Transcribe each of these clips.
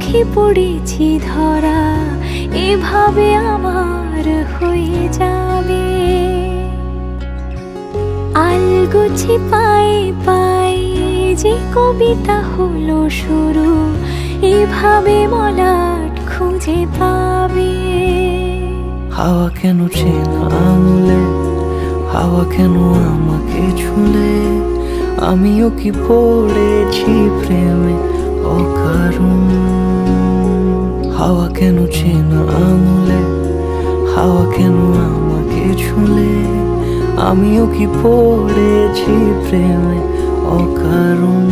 চোখে পড়েছি ধরা, এভাবে আমার হয়ে যাবে। আলগোছে পায়ে পায়ে যে কবিতা হলো শুরু, এভাবে মলাট খুঁজে পাবে। হাওয়া কেন চেনা আঙুলে, হাওয়া কেন আমাকে ছুলে, আমিও কি পড়েছি প্রেমে অকারণ। হাওয়া কেন চেনা আঙুলে, হাওয়া কেন আমাকে ছুলে, আমিও কি পড়েছি প্রেমে অকারণ।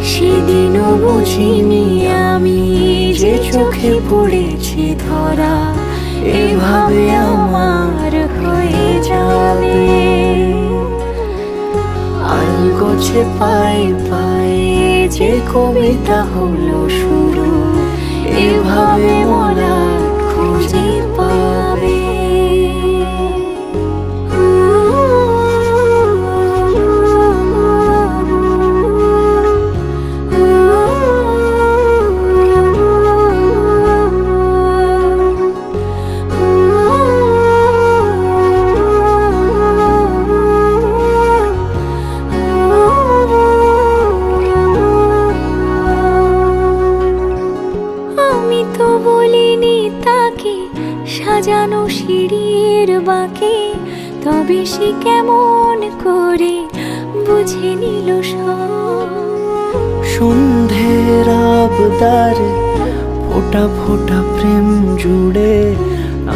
সেদিনও বুঝিনি আমি যে চোখে পড়েছি ধরা, এভাবে আমার হয়ে যাবে। আলগোছে পায়ে পায়ে যে কবিতা হলো শুরু, এভাবে মলাট খুঁজে পাবে। আমি তো বলিনি তাকে সাজানো সিঁড়ির বাঁকে, তবে সে কেমন করে বুঝে নিল সব। সন্ধ্যের আবদারে ফোটা ফোটা প্রেম জুড়ে,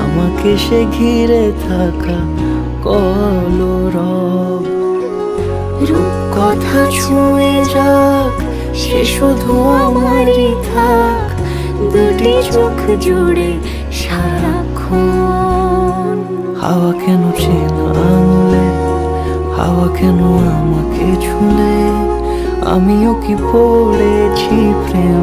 আমাকে সে ঘিরে থাকা কলরব। রূপকথা ছুঁয়ে যাক, সে শুধু আমারই থাক, দুটি চোখ জুড়ে সারাক্ষণ। হাওয়া কেন চেনা আঙুলে, হাওয়া কেন আমাকে ছুলে, আমিও কি পড়েছি প্রেম